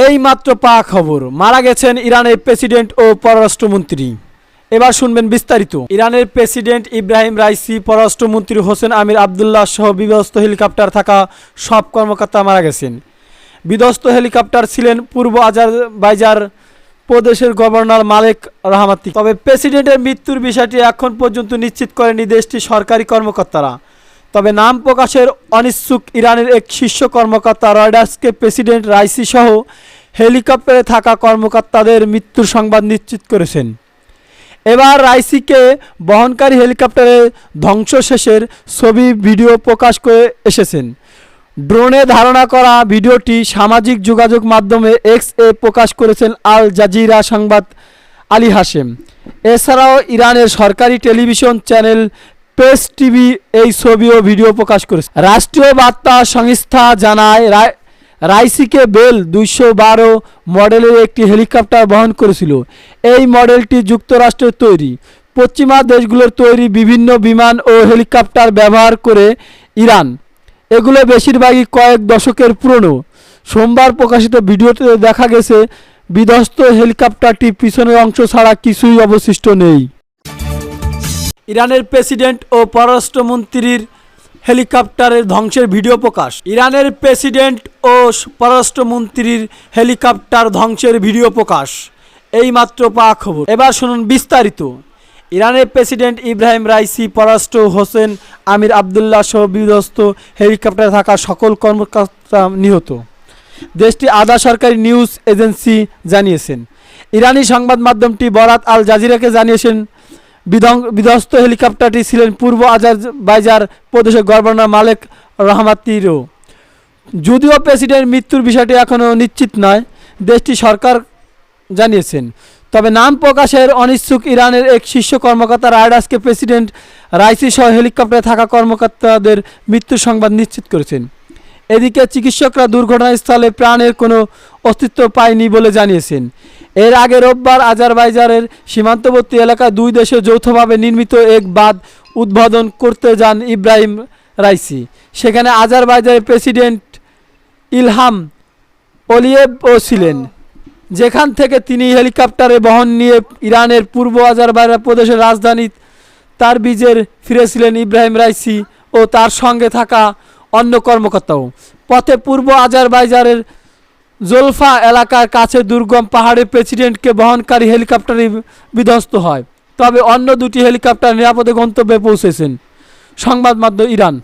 এই মাত্র পাওয়া খবর, মারা গেছেন ইরানের প্রেসিডেন্ট ও পররাষ্ট্রমন্ত্রী। এবার শুনবেন বিস্তারিত। ইরানের প্রেসিডেন্ট ইব্রাহিম রাইসি, পররাষ্ট্রমন্ত্রী হোসেন আমির আবদুল্লাহ সহ বিধ্বস্ত হেলিকপ্টার থাকা সব কর্মকর্তা মারা গেছেন। বিধ্বস্ত হেলিকপ্টার ছিলেন পূর্ব আজারবাইজান প্রদেশের গভর্নর মালেক রাহমাতি। তবে প্রেসিডেন্টের মৃত্যুর বিষয়টি এখন পর্যন্ত নিশ্চিত করেনি দেশটির সরকারি কর্মকর্তারা। তবে নাম প্রকাশের অনিচ্ছুক ইরানের এক শীর্ষ কর্মকর্তা রয়টার্সকে প্রেসিডেন্ট রাইসি সহ হেলিকপ্টারে থাকা কর্মকর্তাদের মৃত্যুর সংবাদ নিশ্চিত করেছেন। এবার রাইসিকে বহনকারী হেলিকপ্টারের ধ্বংস শেষের ছবি ভিডিও প্রকাশ করে এসেছেন। ড্রোনে ধারণা করা ভিডিওটি সামাজিক যোগাযোগ মাধ্যমে এক্স-এ প্রকাশ করেছেন আল জাজিরা সংবাদ আলী হাশেম। এছাড়াও ইরানের সরকারি টেলিভিশন চ্যানেল প্রেস টিভি এই ছবি ও ভিডিও প্রকাশ করেছে। রাষ্ট্রীয় বার্তা সংস্থা জানায় রাইসিকে বেল 212 মডেলের একটি হেলিকপ্টার বহন করেছিল। এই মডেলটি যুক্তরাষ্ট্রের তৈরি। পশ্চিমা দেশগুলোর তৈরি বিভিন্ন বিমান ও হেলিকপ্টার ব্যবহার করে ইরান। এগুলো বেশিরভাগই কয়েক দশকের পুরনো। সোমবার প্রকাশিত ভিডিওতে দেখা গেছে বিধ্বস্ত হেলিকপ্টারটির পিছনের অংশ ছাড়া কিছুই অবশিষ্ট নেই। ইরানের প্রেসিডেন্ট ও পররাষ্ট্রমন্ত্রীর হেলিকপ্টারের ধ্বংসের ভিডিও প্রকাশ। ইরানের প্রেসিডেন্ট ও পররাষ্ট্রমন্ত্রীর হেলিকপ্টার ধ্বংসের ভিডিও প্রকাশ। এই মাত্র পাওয়া খবর। এবার শুনুন বিস্তারিত। ইরানের প্রেসিডেন্ট ইব্রাহিম রাইসি, পররাষ্ট্র হোসেন আমির আবদুল্লাহ সহ বিধ্বস্ত হেলিকপ্টারে থাকা সকল কর্মকর্তা নিহত, দেশটির আধা সরকারি নিউজ এজেন্সি জানিয়েছেন। ইরানি সংবাদ মাধ্যমটি বরাত আল জাজিরাকে জানিয়েছেন বিধ্বস্ত হেলিকপ্টারটি ছিলেন পূর্ব আজারবাইজান প্রদেশের গভর্নর মালেক রাহমাতিরও। যদিও প্রেসিডেন্টের মৃত্যুর বিষয়টি এখনও নিশ্চিত নয়, দেশটির সরকার জানিয়েছেন। তবে নাম প্রকাশের অনিচ্ছুক ইরানের এক শীর্ষ কর্মকর্তা রয়টার্সকে প্রেসিডেন্ট রাইসি সহ হেলিকপ্টারে থাকা কর্মকর্তাদের মৃত্যুর সংবাদ নিশ্চিত করেছেন। এদিকে চিকিৎসকরা দুর্ঘটনাস্থলে প্রাণের কোনো অস্তিত্ব পায়নি বলে জানিয়েছেন। এর আগে রোববার আজারবাইজানের সীমান্তবর্তী এলাকায় দুই দেশে যৌথভাবে নির্মিত এক বাঁধ উদ্বোধন করতে যান ইব্রাহিম রাইসি। সেখানে আজারবাইজানের প্রেসিডেন্ট ইলহাম আলিয়েভও ছিলেন, যেখান থেকে তিনি হেলিকপ্টারে বহন নিয়ে ইরানের পূর্ব আজারবাইজান প্রদেশের রাজধানী তাবরিজে ফিরেছিলেন ইব্রাহিম রাইসি ও তার সঙ্গে থাকা অন্য কর্মকর্তাও। পথে পূর্ব আজারবাইজানের জোলফা এলাকার কাছে দুর্গম পাহাড়ে প্রেসিডেন্টকে বহনকারী হেলিকপ্টারে বিধ্বস্ত হয়। তবে অন্য দুটি হেলিকপ্টার নিরাপদে গন্তব্যে পৌঁছেছেন। সংবাদ মাধ্যম ইরান।